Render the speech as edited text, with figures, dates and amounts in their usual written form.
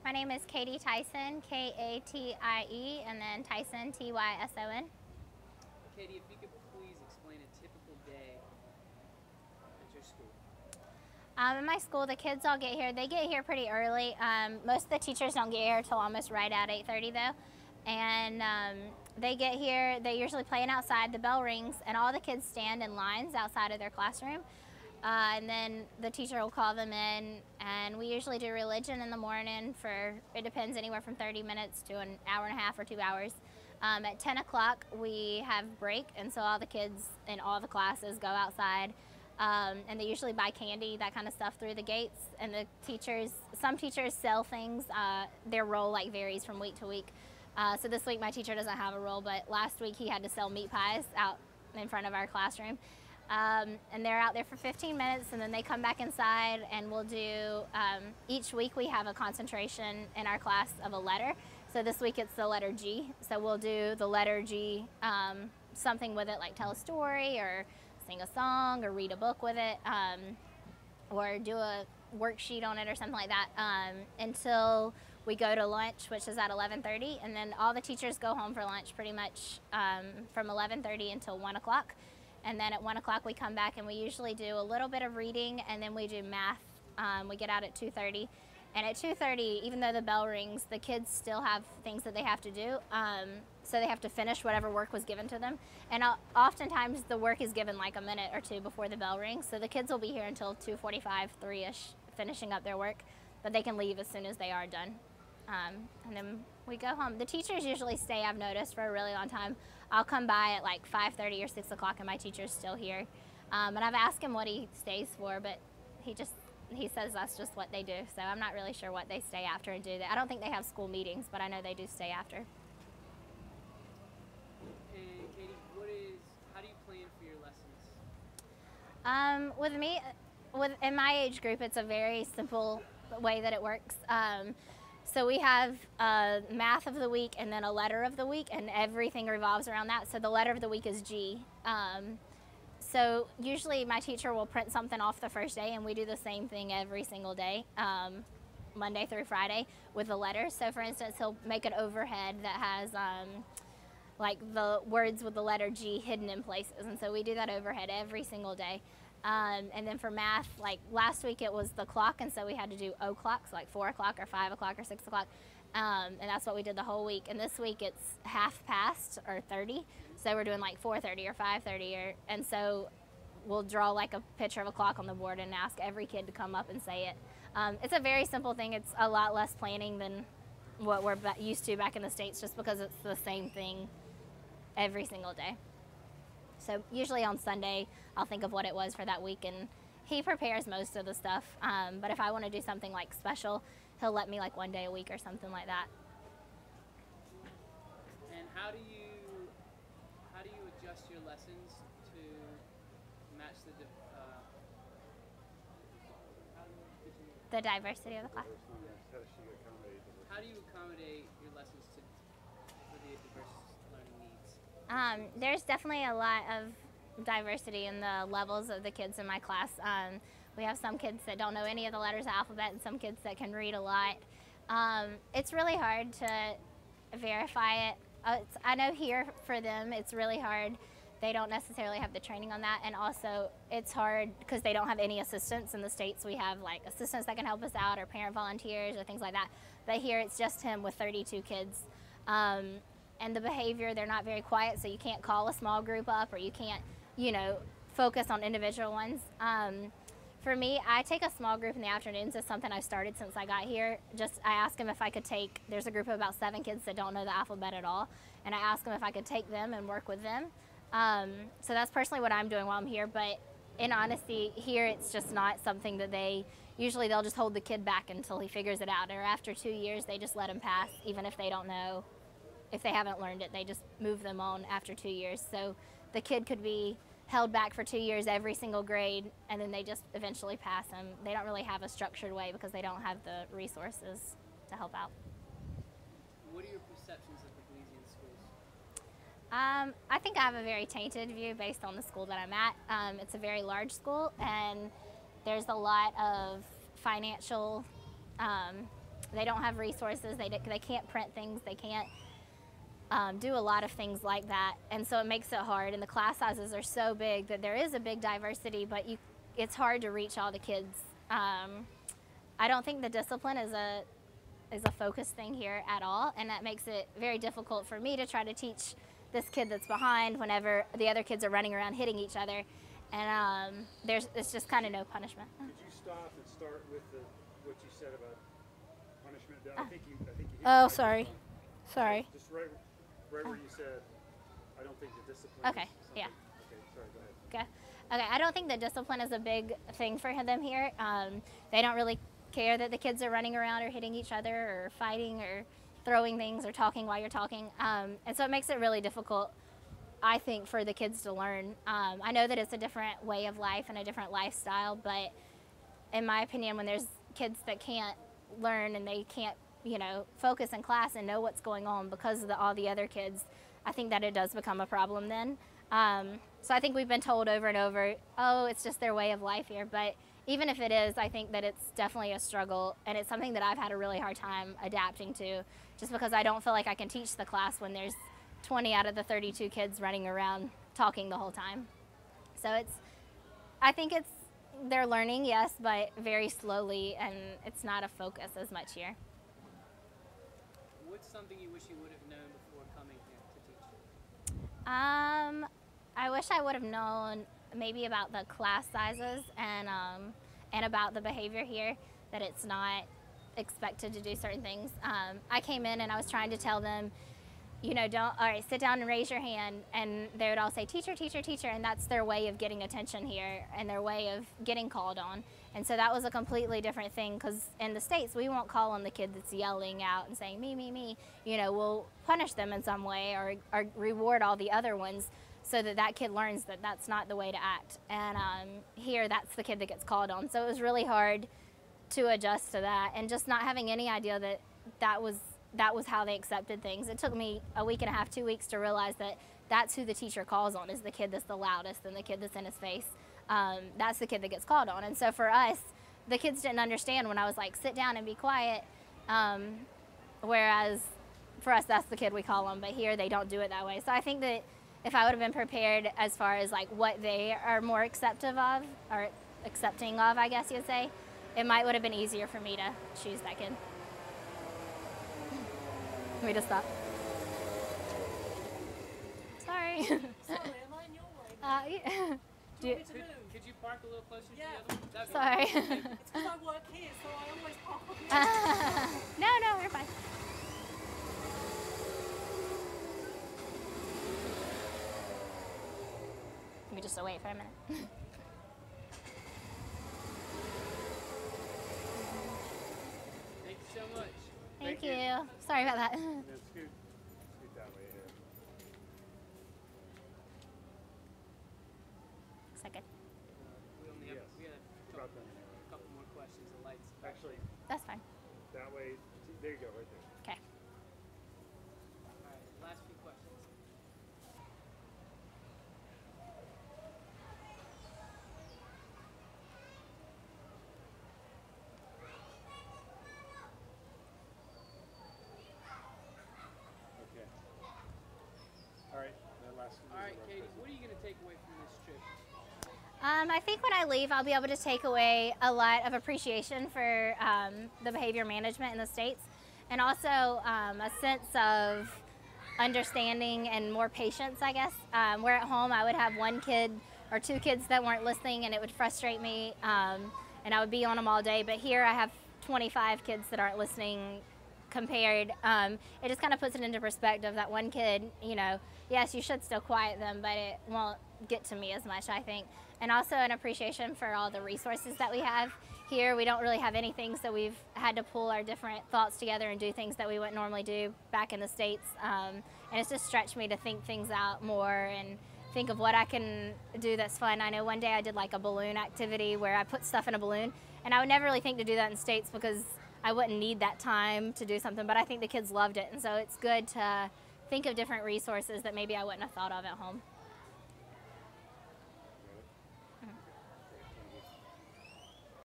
My name is Katie Tyson, K-A-T-I-E, and then Tyson, T-Y-S-O-N. Katie, if you could please explain a typical day at your school. In my school, the kids all get here. They get here pretty early. Most of the teachers don't get here until almost right at 8:30 though. And they get here, they're usually playing outside, the bell rings, and all the kids stand in lines outside of their classroom. And then the teacher will call them in, and we usually do religion in the morning for, it depends, anywhere from 30 minutes to an hour and a half or 2 hours. At 10 o'clock, we have break, and so all the kids in all the classes go outside. And they usually buy candy, that kind of stuff, through the gates. And the teachers, some teachers sell things. Their role varies from week to week. So this week my teacher doesn't have a role, but last week he had to sell meat pies out in front of our classroom. And they're out there for 15 minutes, and then they come back inside, and we'll do, each week we have a concentration in our class of a letter. So this week it's the letter G. So we'll do the letter G, something with it, like tell a story or sing a song or read a book with it, or do a worksheet on it or something like that, until we go to lunch, which is at 11:30, and then all the teachers go home for lunch pretty much from 11:30 until 1 o'clock. And then at 1 o'clock we come back, and we usually do a little bit of reading, and then we do math. We get out at 2:30. And at 2:30, even though the bell rings, the kids still have things that they have to do. So they have to finish whatever work was given to them. And oftentimes the work is given like a minute or two before the bell rings. So the kids will be here until 2:45, 3-ish, finishing up their work. But they can leave as soon as they are done. And then we go home. The teachers usually stay, I've noticed, for a really long time. I'll come by at like 5:30 or 6 o'clock, and my teacher's still here. And I've asked him what he stays for, but he says that's just what they do. So I'm not really sure what they stay after and do. I don't think they have school meetings, but I know they do stay after. And Katie, how do you plan for your lessons? With me, in my age group, it's a very simple way that it works. So we have math of the week and then a letter of the week, and everything revolves around that. So the letter of the week is G. So usually my teacher will print something off the first day, and we do the same thing every single day, Monday through Friday, with the letters. So for instance, he'll make an overhead that has like the words with the letter G hidden in places, and so we do that overhead every single day. And then for math, like last week it was the clock, and so we had to do o'clocks, like 4 o'clock or 5 o'clock or 6 o'clock. And that's what we did the whole week. And this week it's half past or 30. So we're doing like 4:30 or 5:30, and so we'll draw like a picture of a clock on the board and ask every kid to come up and say it. It's a very simple thing. It's a lot less planning than what we're used to back in the States, just because it's the same thing every single day. So usually on Sunday, I'll think of what it was for that week, and he prepares most of the stuff. But if I want to do something like special, he'll let me like one day a week or something like that. And how do you adjust your lessons to match the diversity of the class? How do you accommodate your lessons for the diverse learning needs? There's definitely a lot of diversity in the levels of the kids in my class. We have some kids that don't know any of the letters of the alphabet, and some kids that can read a lot. It's really hard to verify it. I know here for them it's really hard. They don't necessarily have the training on that, and also it's hard because they don't have any assistants. In the States we have like assistants that can help us out, or parent volunteers or things like that. But here it's just him with 32 kids. And the behavior, they're not very quiet, so you can't call a small group up, or you can't, focus on individual ones. For me, I take a small group in the afternoons. It's something I've started since I got here. I ask them if I could there's a group of about 7 kids that don't know the alphabet at all, and I ask them if I could take them and work with them. So that's personally what I'm doing while I'm here, but in honesty, here it's just not something that usually they'll just hold the kid back until he figures it out, or after 2 years they just let him pass, even if they don't know. If they haven't learned it, they just move them on after 2 years. So the kid could be held back for 2 years every single grade, and then they just eventually pass them. They don't really have a structured way because they don't have the resources to help out. What are your perceptions of the Belizean schools? I think I have a very tainted view based on the school that I'm at. It's a very large school, and there's a lot of financial they don't have resources. They can't print things. They can't do a lot of things like that, and so it makes it hard. And the class sizes are so big that there is a big diversity, but it's hard to reach all the kids. I don't think the discipline is a focus thing here at all, and that makes it very difficult for me to try to teach this kid that's behind whenever the other kids are running around hitting each other, and it's just kind of no punishment. Could you stop and start with what you said about punishment? I think you hit Oh, the sorry. microphone. Sorry. Just right where you said, I don't think the discipline. Okay, is something. yeah. Okay, sorry. Go ahead. Okay. I don't think the discipline is a big thing for them here. They don't really care that the kids are running around or hitting each other or fighting or throwing things or talking while you're talking. And so it makes it really difficult, I think, for the kids to learn. I know that it's a different way of life and a different lifestyle, but in my opinion, when there's kids that can't learn and they can't, focus in class and know what's going on because of all the other kids, I think that it does become a problem then. So I think we've been told over and over, oh, it's just their way of life here. But even if it is, I think that it's definitely a struggle, and it's something that I've had a really hard time adapting to, just because I don't feel like I can teach the class when there's 20 out of the 32 kids running around talking the whole time. So I think they're learning, yes, but very slowly, and it's not a focus as much here. What's something you wish you would have known before coming here to teach? I wish I would have known maybe about the class sizes and about the behavior here, that it's not expected to do certain things. I came in and I was trying to tell them, all right, sit down and raise your hand, and they would all say, teacher, teacher, teacher, and that's their way of getting attention here and their way of getting called on. And so that was a completely different thing, because in the States, we won't call on the kid that's yelling out and saying, me, me, me. We'll punish them in some way or reward all the other ones so that kid learns that that's not the way to act. And here, that's the kid that gets called on. So it was really hard to adjust to that, and just not having any idea that was how they accepted things. It took me a week and a half, 2 weeks to realize that that's who the teacher calls on, is the kid that's the loudest and the kid that's in his face. That's the kid that gets called on. And so for us, the kids didn't understand when I was like, sit down and be quiet. Whereas for us, that's the kid we call on, but here they don't do it that way. So I think that if I would have been prepared as far as like what they are more accepting of, I guess you'd say, it would have been easier for me to choose that kid. Let me just stop. Sorry. Sorry, am I in your way? Yeah. Do you want me to move? Could you park a little closer Yeah. to the other one? That'd be Sorry. It's because I work here, so I always park on the No, we're fine. Let me just wait for a minute. Thank you so much. Thank you. Sorry about that. And then scoot that way here. Second. We only have we got a About that anyway. couple more questions. The lights. Actually, That's fine. that way. There you go, right there. Okay. All right. Last few questions. Okay. All right. That last one. All right, Katie. What are you going to take away from this trip? I think when I leave, I'll be able to take away a lot of appreciation for the behavior management in the States, and also a sense of understanding and more patience, I guess. Where at home, I would have one kid or two kids that weren't listening, and it would frustrate me, and I would be on them all day. But here, I have 25 kids that aren't listening compared. It just kind of puts it into perspective that one kid, yes, you should still quiet them, but it won't get to me as much, I think. And also an appreciation for all the resources that we have here. We don't really have anything, so we've had to pull our different thoughts together and do things that we wouldn't normally do back in the States. And it's just stretched me to think things out more and think of what I can do that's fun. I know one day I did like a balloon activity where I put stuff in a balloon, and I would never really think to do that in the States because I wouldn't need that time to do something, but I think the kids loved it. And so it's good to think of different resources that maybe I wouldn't have thought of at home.